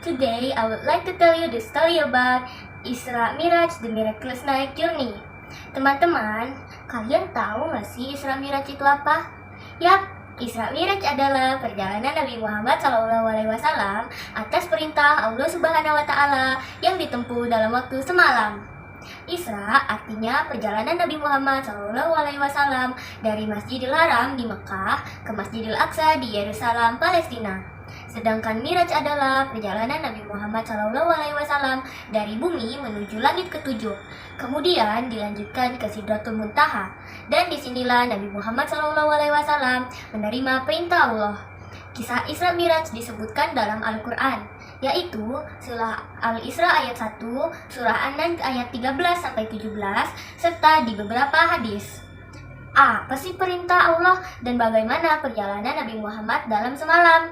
Today, I would like to tell you the story about Isra Miraj, the miraculous night journey. Teman-teman, kalian tahu nggak sih Isra Miraj itu apa? Yap, Isra Miraj adalah perjalanan Nabi Muhammad SAW atas perintah Allah Subhanahu wa Ta'ala yang ditempuh dalam waktu semalam. Isra artinya perjalanan Nabi Muhammad SAW dari Masjidil Haram di Mekah ke Masjidil Aqsa di Yerusalem, Palestina. Sedangkan Miraj adalah perjalanan Nabi Muhammad SAW dari bumi menuju langit ketujuh. Kemudian dilanjutkan ke Sidratul Muntaha. Dan disinilah Nabi Muhammad SAW menerima perintah Allah. Kisah Isra Miraj disebutkan dalam Al-Quran, yaitu surah Al-Isra ayat 1, surah An-Najm ayat 13-17, serta di beberapa hadis. Apa sih perintah Allah dan bagaimana perjalanan Nabi Muhammad dalam semalam?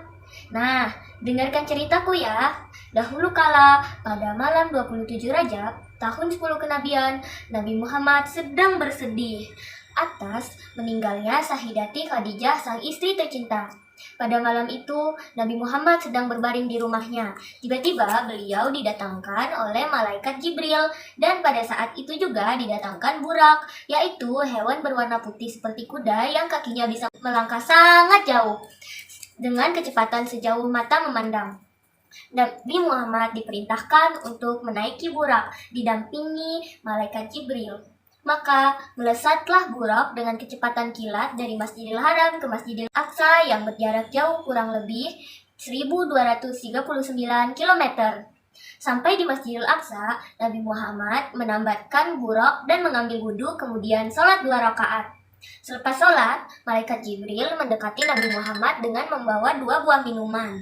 Nah, dengarkan ceritaku ya. Dahulu kala, pada malam 27 Rajab, tahun 10 kenabian, Nabi Muhammad sedang bersedih atas meninggalnya Sahidati Khadijah, sang istri tercinta. Pada malam itu, Nabi Muhammad sedang berbaring di rumahnya. Tiba-tiba beliau didatangkan oleh malaikat Jibril, dan pada saat itu juga didatangkan burak, yaitu hewan berwarna putih seperti kuda yang kakinya bisa melangkah sangat jauh dengan kecepatan sejauh mata memandang. Nabi Muhammad diperintahkan untuk menaiki burak didampingi malaikat Jibril. Maka melesatlah burak dengan kecepatan kilat dari Masjidil Haram ke Masjidil Aqsa yang berjarak jauh kurang lebih 1239 km. Sampai di Masjidil Aqsa, Nabi Muhammad menambatkan burak dan mengambil wudhu, kemudian sholat 2 rakaat. Selepas sholat, malaikat Jibril mendekati Nabi Muhammad dengan membawa 2 buah minuman.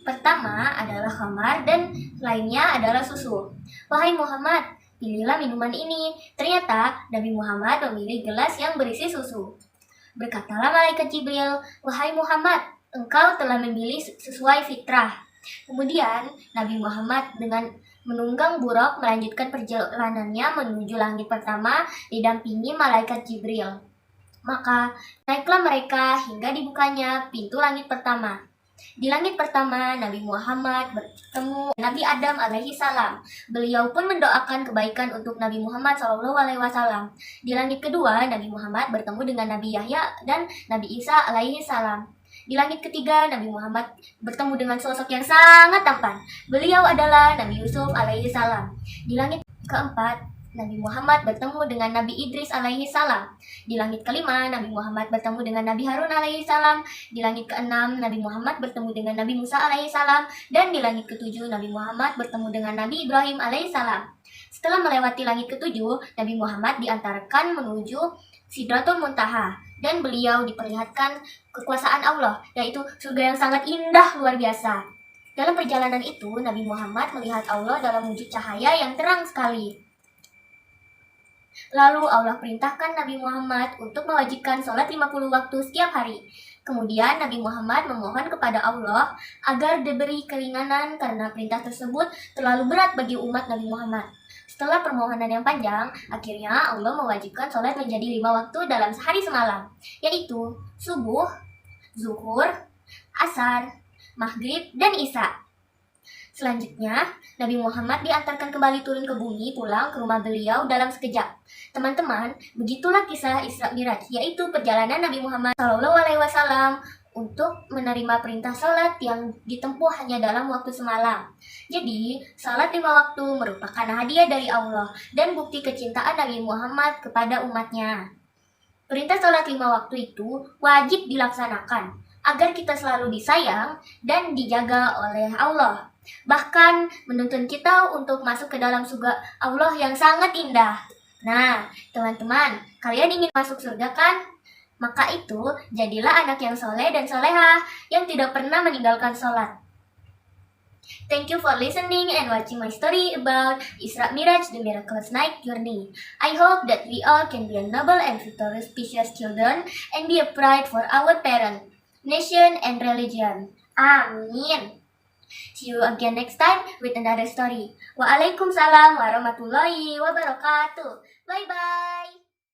Pertama adalah khamar dan lainnya adalah susu. Wahai Muhammad, pilihlah minuman ini. Ternyata Nabi Muhammad memilih gelas yang berisi susu. Berkatalah malaikat Jibril, wahai Muhammad, engkau telah memilih sesuai fitrah. Kemudian Nabi Muhammad dengan menunggang burak melanjutkan perjalanannya menuju langit pertama didampingi malaikat Jibril. Maka naiklah mereka hingga dibukanya pintu langit pertama. Di langit pertama, Nabi Muhammad bertemu Nabi Adam alaihi salam. Beliau pun mendoakan kebaikan untuk Nabi Muhammad SAW. Di langit kedua, Nabi Muhammad bertemu dengan Nabi Yahya dan Nabi Isa alaihi salam. Di langit ketiga, Nabi Muhammad bertemu dengan sosok yang sangat tampan. Beliau adalah Nabi Yusuf alaihi salam. Di langit keempat, Nabi Muhammad bertemu dengan Nabi Idris alaihi salam. Di langit kelima, Nabi Muhammad bertemu dengan Nabi Harun alaihi salam. Di langit keenam, Nabi Muhammad bertemu dengan Nabi Musa alaihi salam. Dan di langit ketujuh, Nabi Muhammad bertemu dengan Nabi Ibrahim alaihi salam. Setelah melewati langit ketujuh, Nabi Muhammad diantarkan menuju Sidratul Muntaha, dan beliau diperlihatkan kekuasaan Allah, yaitu surga yang sangat indah luar biasa. Dalam perjalanan itu, Nabi Muhammad melihat Allah dalam wujud cahaya yang terang sekali. Lalu Allah perintahkan Nabi Muhammad untuk mewajibkan sholat 50 waktu setiap hari. Kemudian Nabi Muhammad memohon kepada Allah agar diberi keringanan karena perintah tersebut terlalu berat bagi umat Nabi Muhammad. Setelah permohonan yang panjang, akhirnya Allah mewajibkan sholat menjadi 5 waktu dalam sehari semalam, yaitu subuh, zuhur, asar, maghrib, dan isya. Selanjutnya, Nabi Muhammad diantarkan kembali turun ke bumi pulang ke rumah beliau dalam sekejap. Teman-teman, begitulah kisah Isra Miraj, yaitu perjalanan Nabi Muhammad SAW untuk menerima perintah sholat yang ditempuh hanya dalam waktu semalam. Jadi, sholat 5 waktu merupakan hadiah dari Allah dan bukti kecintaan Nabi Muhammad kepada umatnya. Perintah sholat 5 waktu itu wajib dilaksanakan agar kita selalu disayang dan dijaga oleh Allah. Bahkan menuntun kita untuk masuk ke dalam surga Allah yang sangat indah. Nah, teman-teman, kalian ingin masuk surga kan? Maka itu, jadilah anak yang soleh dan solehah, yang tidak pernah meninggalkan sholat. Thank you for listening and watching my story about Isra Miraj, the miraculous night journey. I hope that we all can be a noble and victorious precious children and be a pride for our parent, nation, and religion. Amin. See you again next time with another story. Waalaikumsalam warahmatullahi wabarakatuh. Bye-bye.